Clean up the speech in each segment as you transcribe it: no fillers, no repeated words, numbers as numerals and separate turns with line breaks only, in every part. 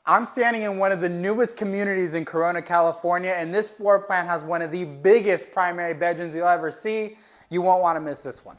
I'm standing in one of the newest communities in Corona, California, and this floor plan has one of the biggest primary bedrooms you'll ever see. You won't want to miss this one.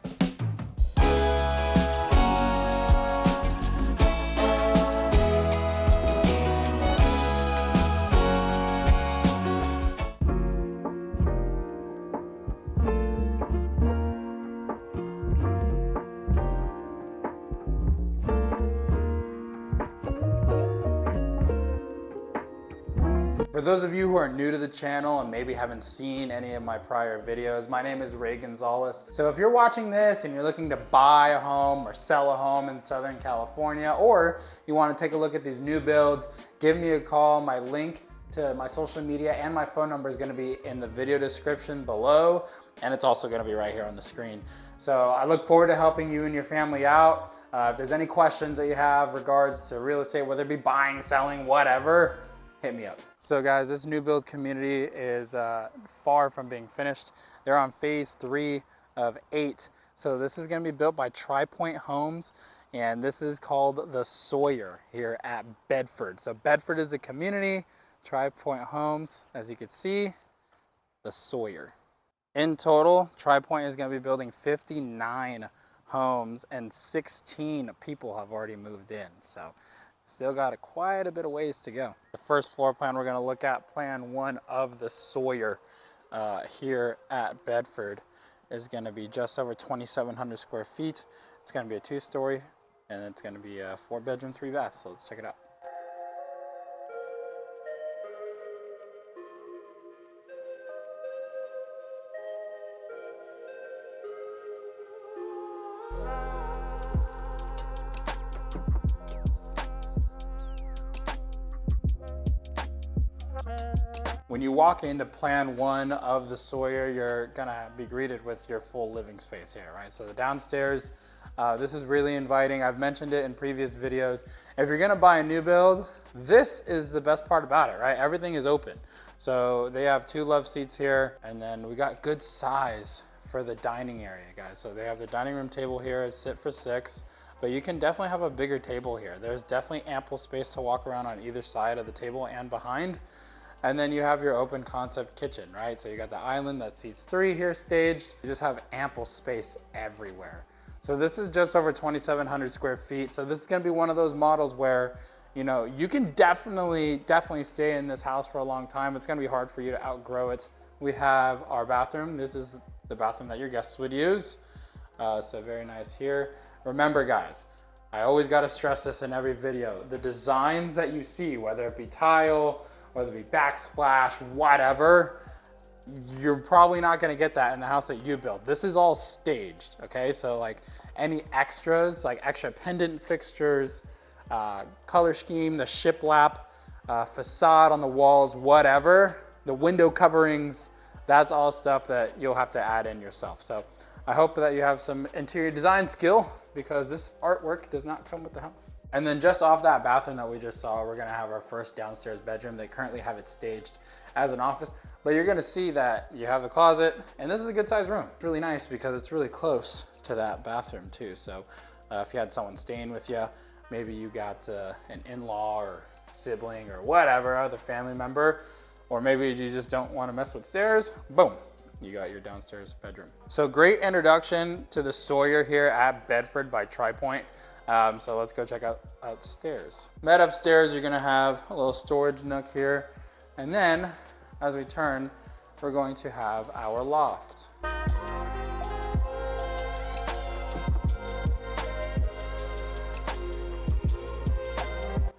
For those of you who are new to the channel and maybe haven't seen any of my prior videos, my name is Ray Gonzalez. So if you're watching this and you're looking to buy a home or sell a home in Southern California, or you want to take a look at these new builds, give me a call. My link to my social media and my phone number is going to be in the video description below, and it's also going to be right here on the screen. So I look forward to helping you and your family out. If there's any questions that you have regards to real estate, whether it be buying, selling, whatever, hit me up. So guys, this new build community is far from being finished. They're on phase 3 of 8. So this is going to be built by Tri Pointe Homes, and this is called the Sawyer here at Bedford. So Bedford is the community, Tri Pointe Homes, as you can see, the Sawyer. In total, Tri Pointe is going to be building 59 homes, and 16 people have already moved in. So still got quite a bit of ways to go. The first floor plan we're going to look at, plan 1 of the Sawyer here at Bedford, is going to be just over 2,700 square feet. It's going to be a 2-story, and it's going to be a 4-bedroom, 3-bath. So let's check it out. When you walk into plan 1 of the Sawyer, you're gonna be greeted with your full living space here, right? So the downstairs, this is really inviting. I've mentioned it in previous videos. If you're gonna buy a new build, this is the best part about it, right? Everything is open. So they have 2 love seats here, and then we got good size for the dining area, guys. So they have the dining room table here, is sit for 6, but you can definitely have a bigger table here. There's definitely ample space to walk around on either side of the table and behind. And then you have your open concept kitchen, right? So you got the island that seats 3 here staged. You just have ample space everywhere. So this is just over 2,700 square feet. So this is gonna be one of those models where, you know, you can definitely stay in this house for a long time. It's gonna be hard for you to outgrow it. We have our bathroom. This is the bathroom that your guests would use. So very nice here. Remember guys, I always gotta stress this in every video. The designs that you see, whether it be tile, whether it be backsplash, whatever, you're probably not gonna get that in the house that you build. This is all staged, okay? So like any extras, like extra pendant fixtures, color scheme, the shiplap, facade on the walls, whatever, the window coverings, that's all stuff that you'll have to add in yourself. So I hope that you have some interior design skill, because this artwork does not come with the house. And then just off that bathroom that we just saw, we're gonna have our first downstairs bedroom. They currently have it staged as an office, but you're gonna see that you have the closet, and this is a good sized room. It's really nice because it's really close to that bathroom too. So if you had someone staying with you, maybe you got an in-law or sibling or whatever, other family member, or maybe you just don't wanna mess with stairs, boom, you got your downstairs bedroom. So great introduction to the Sawyer here at Bedford by Tri Pointe. So let's go check out upstairs. Met upstairs, you're gonna have a little storage nook here. And then as we turn, we're going to have our loft.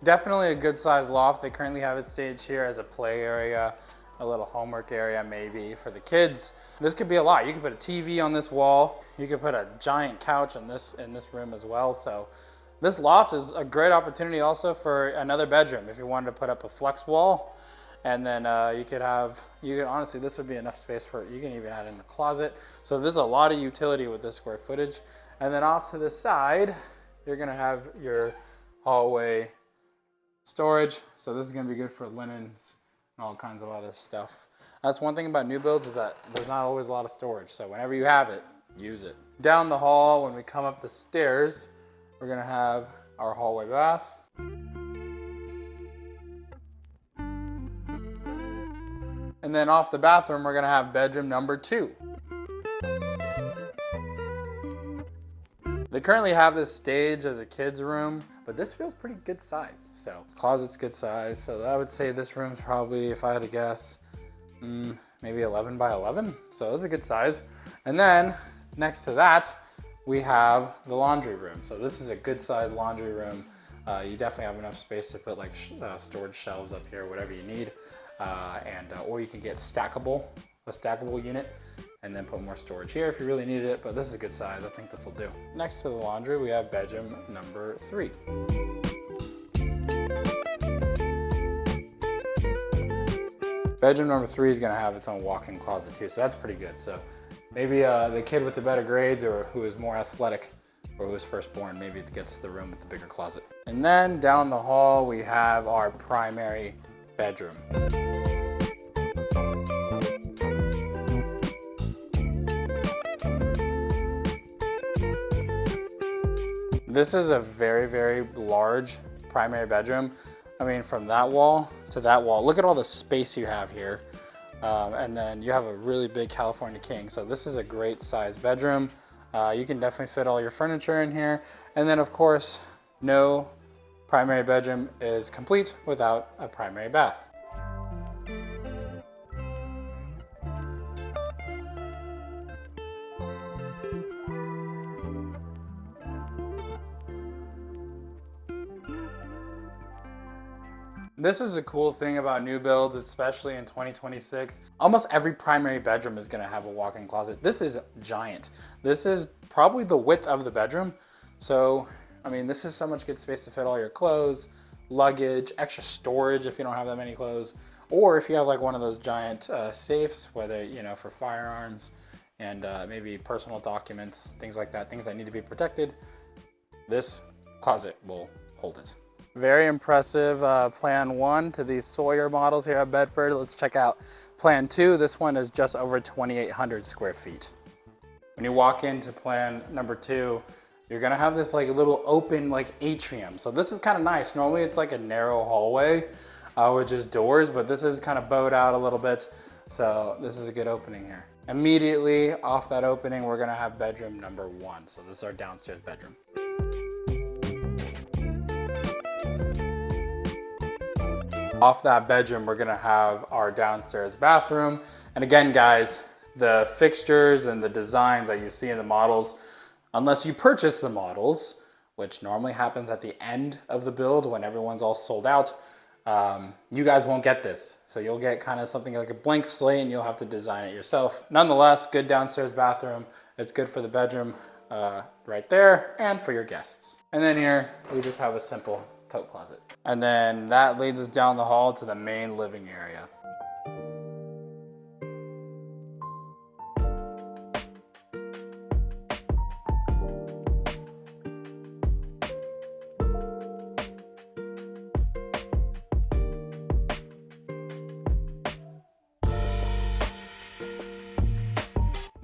Definitely a good sized loft. They currently have it staged here as a play area, a little homework area maybe for the kids. This could be a lot. You could put a TV on this wall. You could put a giant couch in this room as well. So this loft is a great opportunity also for another bedroom if you wanted to put up a flex wall. And then you could honestly, this would be enough space for, you can even add in a closet. So there's a lot of utility with this square footage. And then off to the side, you're gonna have your hallway storage. So this is gonna be good for linens and all kinds of other stuff. That's one thing about new builds, is that there's not always a lot of storage. So whenever you have it, use it. Down the hall, when we come up the stairs, we're gonna have our hallway bath. And then off the bathroom, we're gonna have bedroom number 2. They currently have this stage as a kid's room, but this feels pretty good size. So closet's good size. So I would say this room's probably, if I had to guess, maybe 11 by 11. So it's a good size. And then next to that, we have the laundry room. So this is a good size laundry room. You definitely have enough space to put like storage shelves up here, whatever you need. Or you can get a stackable unit, and then put more storage here if you really needed it, but this is a good size. I think this will do. Next to the laundry, we have bedroom number 3. Bedroom number 3 is gonna have its own walk-in closet too, so that's pretty good. So maybe the kid with the better grades, or who is more athletic, or who was first born, maybe it gets the room with the bigger closet. And then down the hall, we have our primary bedroom. This is a very, very large primary bedroom. I mean, from that wall to that wall, look at all the space you have here. And then you have a really big California king. So this is a great size bedroom. You can definitely fit all your furniture in here. And then of course, no primary bedroom is complete without a primary bath. This is the cool thing about new builds, especially in 2026. Almost every primary bedroom is gonna have a walk-in closet. This is giant. This is probably the width of the bedroom. So, I mean, this is so much good space to fit all your clothes, luggage, extra storage if you don't have that many clothes, or if you have like one of those giant safes, whether, you know, for firearms and maybe personal documents, things like that, things that need to be protected, this closet will hold it. Very impressive Plan 1 to these Sawyer models here at Bedford. Let's check out Plan 2. This one is just over 2,800 square feet. When you walk into Plan number 2, you're gonna have this like little open like atrium. So this is kind of nice. Normally it's like a narrow hallway with just doors, but this is kind of bowed out a little bit. So this is a good opening here. Immediately off that opening, we're gonna have bedroom number 1. So this is our downstairs bedroom. Off that bedroom, we're gonna have our downstairs bathroom. And again, guys, the fixtures and the designs that you see in the models, unless you purchase the models, which normally happens at the end of the build when everyone's all sold out, you guys won't get this. So you'll get kind of something like a blank slate and you'll have to design it yourself. Nonetheless, good downstairs bathroom. It's good for the bedroom right there and for your guests. And then here, we just have a simple coat closet. And then that leads us down the hall to the main living area.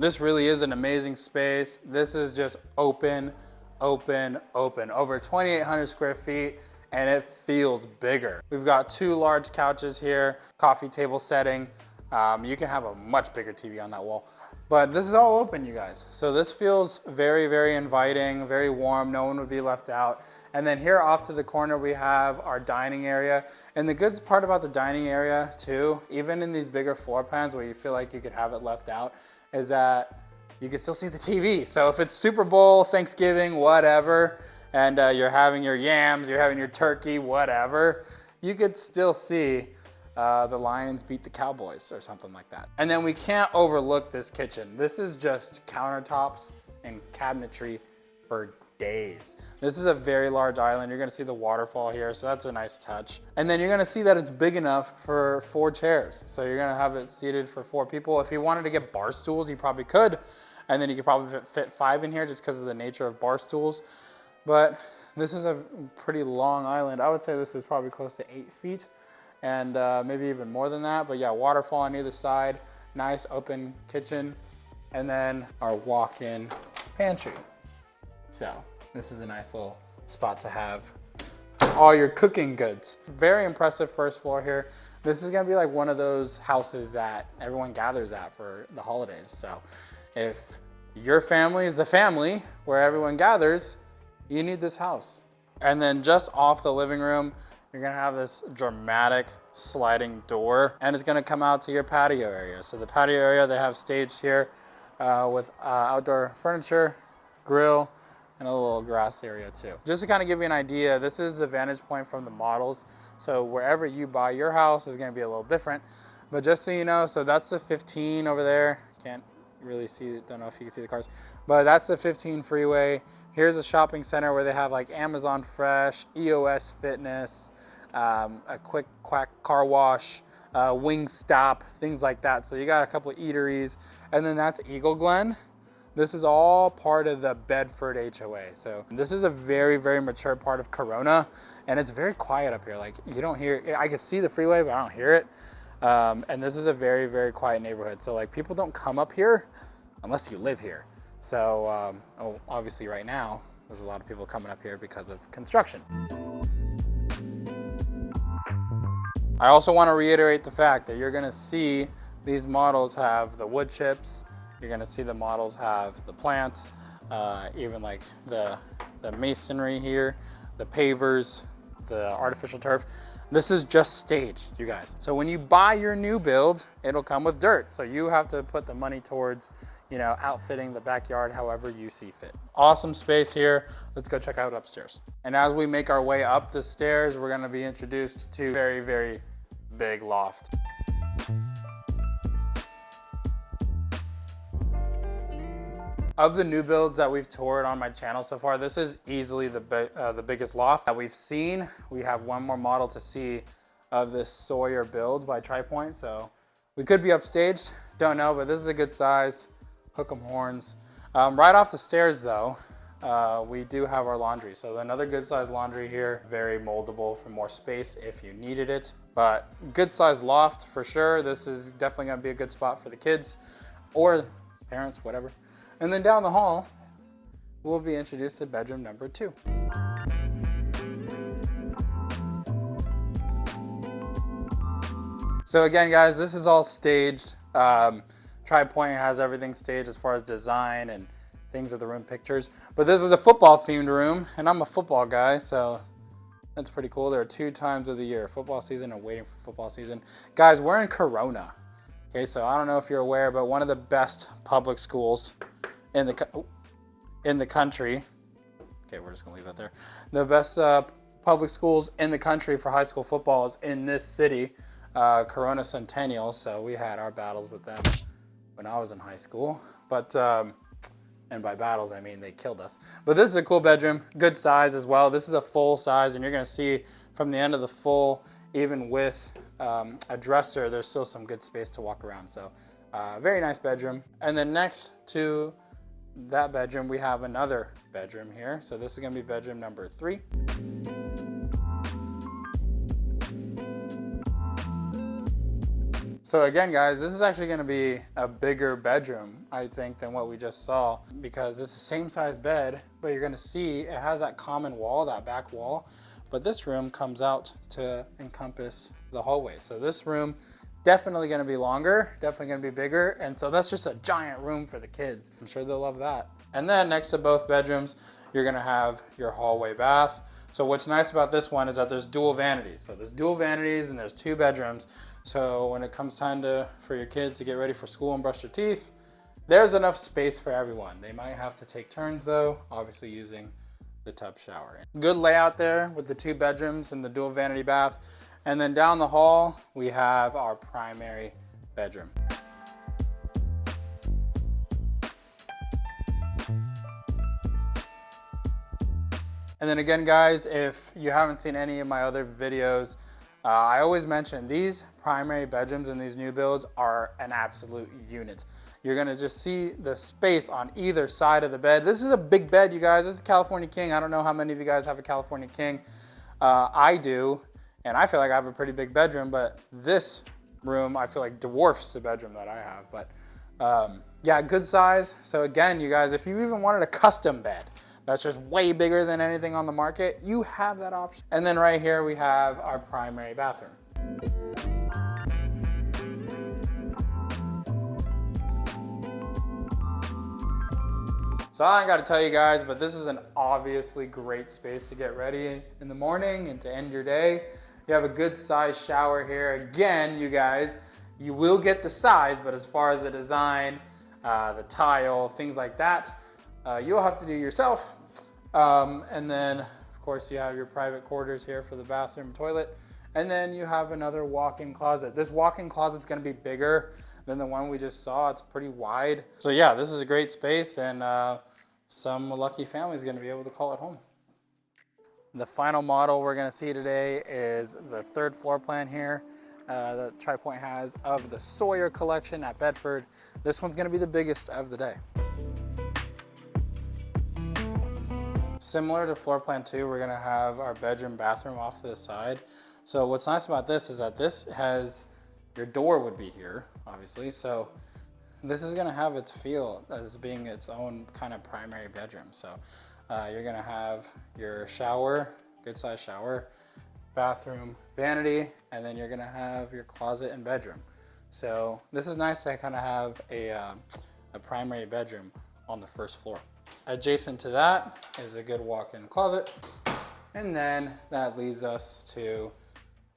This really is an amazing space. This is just open, open, open. Over 2,800 square feet, and it feels bigger. We've got 2 large couches here, coffee table setting. You can have a much bigger TV on that wall. But this is all open, you guys. So this feels very, very inviting, very warm. No one would be left out. And then here off to the corner, we have our dining area. And the good part about the dining area too, even in these bigger floor plans where you feel like you could have it left out, is that you can still see the TV. So if it's Super Bowl, Thanksgiving, whatever, and you're having your yams, you're having your turkey, whatever, you could still see the Lions beat the Cowboys or something like that. And then we can't overlook this kitchen. This is just countertops and cabinetry for days. This is a very large island. You're gonna see the waterfall here, so that's a nice touch. And then you're gonna see that it's big enough for 4 chairs. So you're gonna have it seated for 4 people. If you wanted to get bar stools, you probably could. And then you could probably fit 5 in here just because of the nature of bar stools. But this is a pretty long island. I would say this is probably close to 8 feet and maybe even more than that. But yeah, waterfall on either side, nice open kitchen, and then our walk-in pantry. So this is a nice little spot to have all your cooking goods. Very impressive first floor here. This is gonna be like one of those houses that everyone gathers at for the holidays. So if your family is the family where everyone gathers, you need this house. And then just off the living room, you're gonna have this dramatic sliding door, and it's gonna come out to your patio area. So the patio area, they have staged here with outdoor furniture, grill, and a little grass area too. Just to kind of give you an idea, this is the vantage point from the models. So wherever you buy your house is gonna be a little different. But just so you know, so that's the 15 over there. Can't really see it, don't know if you can see the cars, but that's the 15 freeway. Here's a shopping center where they have like Amazon Fresh, EOS Fitness, a quick quack car wash, Wingstop, things like that. So you got a couple of eateries, and then that's Eagle Glen. This is all part of the Bedford HOA. So this is a very, very mature part of Corona, and it's very quiet up here. Like you don't hear, I can see the freeway, but I don't hear it. And this is a very, very quiet neighborhood. So like people don't come up here unless you live here. So obviously right now, there's a lot of people coming up here because of construction. I also want to reiterate the fact that you're going to see these models have the wood chips. You're going to see the models have the plants, even like the masonry here, the pavers, the artificial turf. This is just staged, you guys. So when you buy your new build, it'll come with dirt. So you have to put the money towards, you know, outfitting the backyard however you see fit. Awesome space here. Let's go check out upstairs. And as we make our way up the stairs, we're gonna be introduced to a very, very big loft. Of the new builds that we've toured on my channel so far, this is easily the biggest loft that we've seen. We have one more model to see of this Sawyer build by Tri Pointe, so we could be upstaged, don't know, but this is a good size. Hook 'em horns. Right off the stairs though, we do have our laundry. So another good size laundry here, very moldable for more space if you needed it, but good size loft for sure. This is definitely gonna be a good spot for the kids or parents, whatever. And then down the hall, we'll be introduced to bedroom number 2. So again, guys, this is all staged. Tri Pointe has everything staged as far as design and things of the room pictures. But this is a football themed room, and I'm a football guy, so that's pretty cool. There are 2 times of the year, football season and waiting for football season. Guys, we're in Corona. Okay, so I don't know if you're aware, but one of the best public schools in the country. Okay, we're just gonna leave that there. The best public schools in the country for high school football is in this city, Corona Centennial. So we had our battles with them when I was in high school. But and by battles I mean they killed us. But this is a cool bedroom, good size as well. This is a full size, and you're gonna see from the end of the full, even with a dresser, there's still some good space to walk around. So very nice bedroom. And then next to that bedroom, we have another bedroom here. So this is gonna be bedroom number 3. So again, guys, this is actually gonna be a bigger bedroom, I think, than what we just saw, because it's the same size bed, but you're gonna see it has that common wall, that back wall, but this room comes out to encompass the hallway. So this room definitely gonna be longer, definitely gonna be bigger, and so that's just a giant room for the kids. I'm sure they'll love that. And then next to both bedrooms, you're gonna have your hallway bath. So what's nice about this one is that there's dual vanities. So there's dual vanities and there's 2 bedrooms. So when it comes time for your kids to get ready for school and brush their teeth, there's enough space for everyone. They might have to take turns though, obviously using the tub shower. Good layout there with the 2 bedrooms and the dual vanity bath. And then down the hall, we have our primary bedroom. And then again, guys, if you haven't seen any of my other videos, I always mention these primary bedrooms in these new builds are an absolute unit. You're gonna just see the space on either side of the bed. This is a big bed, you guys. This is California King. I don't know how many of you guys have a California King. I do. And I feel like I have a pretty big bedroom, but this room I feel like dwarfs the bedroom that I have. But yeah, good size. So again, you guys, if you even wanted a custom bed, that's just way bigger than anything on the market, you have that option. And then right here we have our primary bathroom. So I ain't got to tell you guys, but this is an obviously great space to get ready in the morning and to end your day. You have a good size shower here. Again, you guys, you will get the size, but as far as the design, the tile, things like that, you'll have to do yourself. And then, of course, you have your private quarters here for the bathroom, toilet. And then you have another walk-in closet. This walk-in closet's gonna be bigger than the one we just saw. It's pretty wide. So yeah, this is a great space, and some lucky family is gonna be able to call it home. The final model we're gonna see today is the third floor plan here that Tri Pointe has of the Sawyer collection at Bedford. This one's gonna be the biggest of the day. Similar to floor plan 2, we're gonna have our bedroom bathroom off to the side. So what's nice about this is that this has, your door would be here, obviously. So this is gonna have its feel as being its own kind of primary bedroom. So you're gonna have your shower, good size shower, bathroom, vanity, and then you're gonna have your closet and bedroom. So this is nice to kind of have a primary bedroom on the first floor. Adjacent to that is a good walk-in closet. And then that leads us to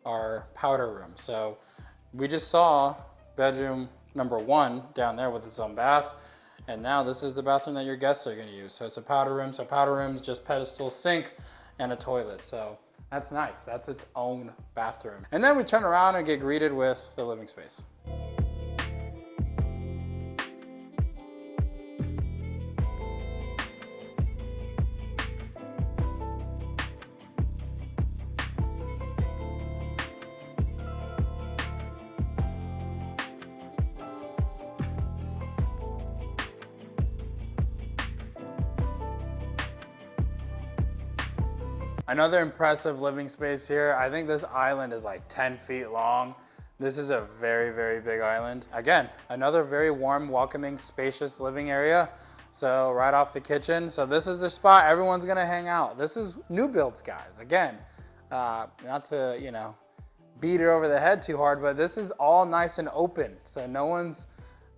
our powder room. So we just saw bedroom number 1 down there with its own bath. And now this is the bathroom that your guests are gonna use. So it's a powder room. So powder room's just pedestal, sink, and a toilet. So that's nice. That's its own bathroom. And then we turn around and get greeted with the living space. Another impressive living space here. I think this island is like 10 feet long. This is a very, very big island. Again, another very warm, welcoming, spacious living area. So right off the kitchen. So this is the spot everyone's gonna hang out. This is new builds, guys. Again, not to, you know, beat it over the head too hard, but this is all nice and open. So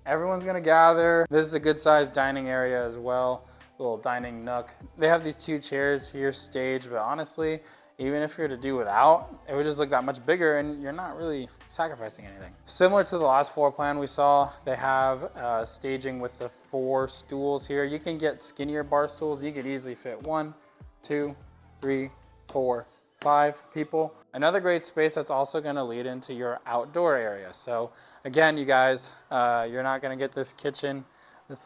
everyone's gonna gather. This is a good sized dining area as well. Little dining nook. They have these 2 chairs here staged, but honestly, even if you're to do without, it would just look that much bigger and you're not really sacrificing anything. Similar to the last floor plan we saw, they have staging with the 4 stools here. You can get skinnier bar stools. You could easily fit 1, 2, 3, 4, 5 people. Another great space that's also gonna lead into your outdoor area. So again, you guys, you're not gonna get this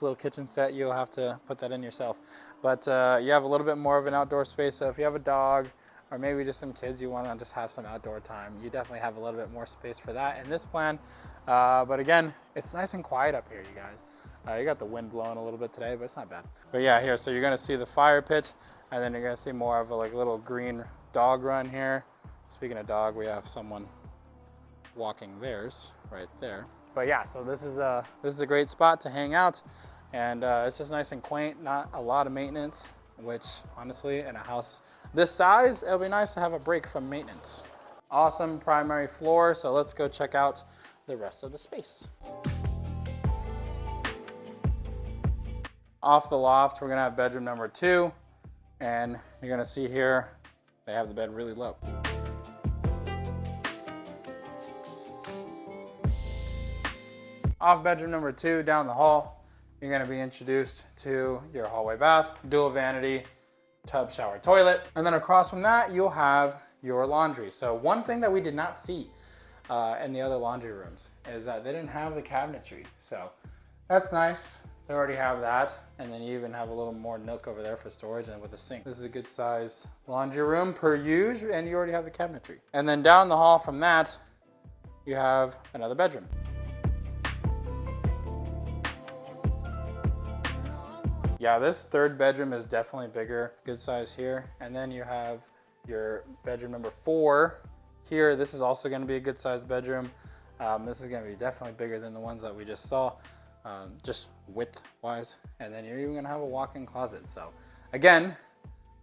little kitchen set. You'll have to put that in yourself. But you have a little bit more of an outdoor space. So if you have a dog or maybe just some kids, you want to just have some outdoor time, you definitely have a little bit more space for that in this plan. But again, it's nice and quiet up here, you guys. You got the wind blowing a little bit today, but it's not bad. But yeah, here, so you're gonna see the fire pit, and then you're gonna see more of a little green dog run here. Speaking of dog, we have someone walking theirs right there. But yeah, so this is a great spot to hang out, and it's just nice and quaint, not a lot of maintenance, which honestly, in a house this size, it'll be nice to have a break from maintenance. Awesome primary floor, so let's go check out the rest of the space. Off the loft, we're gonna have bedroom number 2, and you're gonna see here, they have the bed really low. Off bedroom number 2, down the hall, you're gonna be introduced to your hallway bath, dual vanity, tub, shower, toilet. And then across from that, you'll have your laundry. So one thing that we did not see in the other laundry rooms is that they didn't have the cabinetry. So that's nice. They already have that. And then you even have a little more nook over there for storage and with a sink. This is a good size laundry room per use, and you already have the cabinetry. And then down the hall from that, you have another bedroom. Yeah, this third bedroom is definitely bigger, good size here. And then you have your bedroom number 4 here. This is also gonna be a good sized bedroom. This is gonna be definitely bigger than the ones that we just saw, just width wise. And then you're even gonna have a walk-in closet. So Again,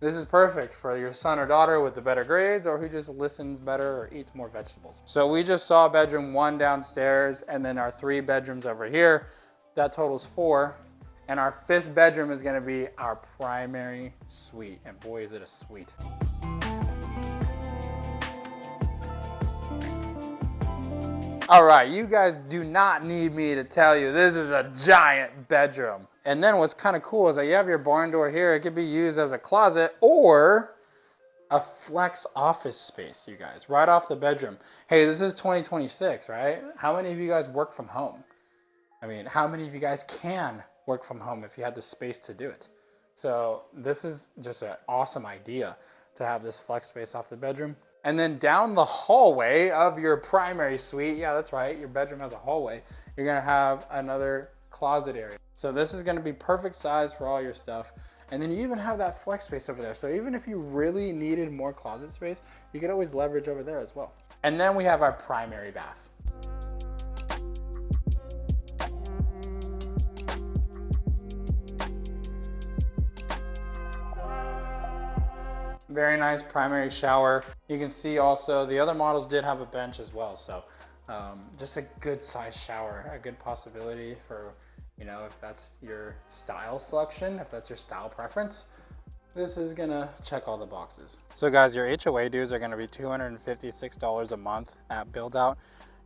this is perfect for your son or daughter with the better grades or who just listens better or eats more vegetables. So we just saw bedroom 1 downstairs and then our 3 bedrooms over here. That totals 4. And our 5th bedroom is gonna be our primary suite. And boy, is it a suite. All right, you guys do not need me to tell you this is a giant bedroom. And then what's kind of cool is that you have your barn door here. It could be used as a closet or a flex office space, you guys, right off the bedroom. Hey, this is 2026, right? How many of you guys work from home? I mean, how many of you guys can work from home if you had the space to do it? So this is just an awesome idea to have this flex space off the bedroom. And then down the hallway of your primary suite, yeah, that's right, your bedroom has a hallway, you're gonna have another closet area. So this is gonna be perfect size for all your stuff. And then you even have that flex space over there. So even if you really needed more closet space, you could always leverage over there as well. And then we have our primary bath. Very nice primary shower. You can see also the other models did have a bench as well. So just a good size shower, a good possibility for, you know, if that's your style selection, if that's your style preference, this is gonna check all the boxes. So guys, your HOA dues are gonna be $256 a month at build out.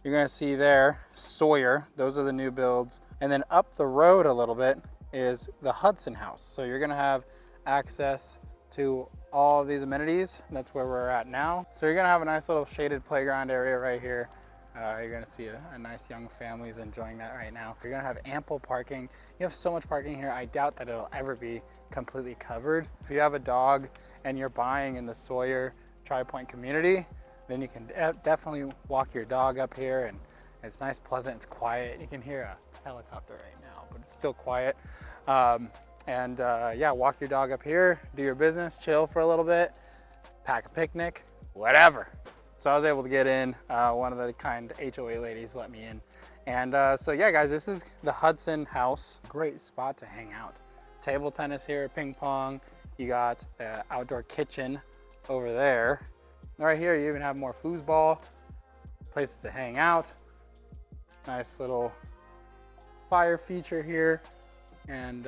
You're gonna see there, Sawyer, those are the new builds. And then up the road a little bit is the Hudson house. So you're gonna have access to all of these amenities. That's where we're at now. So you're gonna have a nice little shaded playground area right here. You're gonna see a nice young families enjoying that right now. You're gonna have ample parking. You have so much parking here, I doubt that it'll ever be completely covered. If you have a dog and you're buying in the Sawyer Tri Pointe community, then you can definitely walk your dog up here, and it's nice, pleasant, it's quiet. You can hear a helicopter right now, but it's still quiet. Yeah, walk your dog up here, do your business, chill for a little bit, pack a picnic, whatever. So I was able to get in. One of the kind HOA ladies let me in. And so yeah, guys, this is the Hudson house. Great spot to hang out. Table tennis here, ping pong. You got an outdoor kitchen over there. Right here, you even have more foosball, places to hang out. Nice little fire feature here. And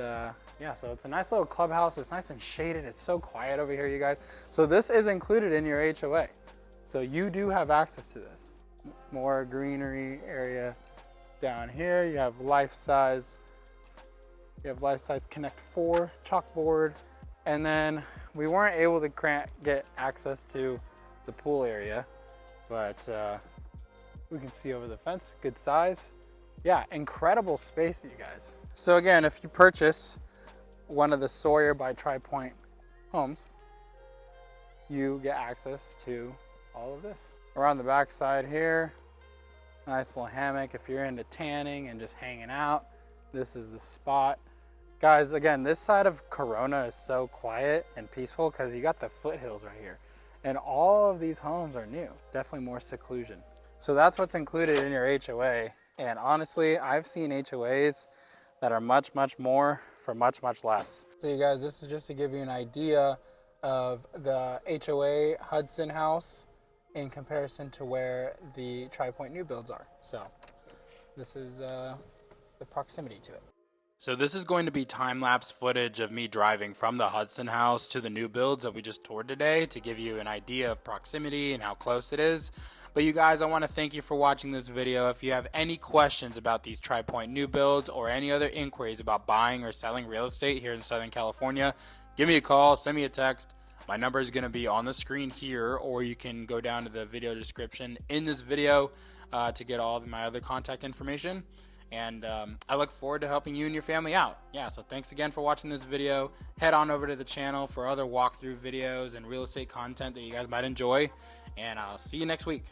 yeah, so it's a nice little clubhouse. It's nice and shaded. It's so quiet over here, you guys. So this is included in your HOA. So you do have access to this. More greenery area down here. You have life-size Connect 4 chalkboard. And then we weren't able to get access to the pool area, but we can see over the fence, good size. Yeah, incredible space, you guys. So again, if you purchase one of the Sawyer by Tri Pointe Homes, you get access to all of this. Around the back side here, nice little hammock. If you're into tanning and just hanging out, this is the spot. Guys, again, this side of Corona is so quiet and peaceful because you got the foothills right here. And all of these homes are new, definitely more seclusion. So that's what's included in your HOA. And honestly, I've seen HOAs that are much, much more for much, much less. So you guys, this is just to give you an idea of the HOA Hudson house in comparison to where the Tri Pointe new builds are. So this is the proximity to it. So this is going to be time-lapse footage of me driving from the Hudson house to the new builds that we just toured today to give you an idea of proximity and how close it is. But you guys, I want to thank you for watching this video. If you have any questions about these Tri Pointe new builds or any other inquiries about buying or selling real estate here in Southern California, give me a call, send me a text. My number is going to be on the screen here, or you can go down to the video description in this video to get all of my other contact information. And I look forward to helping you and your family out. Yeah, so thanks again for watching this video. Head on over to the channel for other walkthrough videos and real estate content that you guys might enjoy. And I'll see you next week.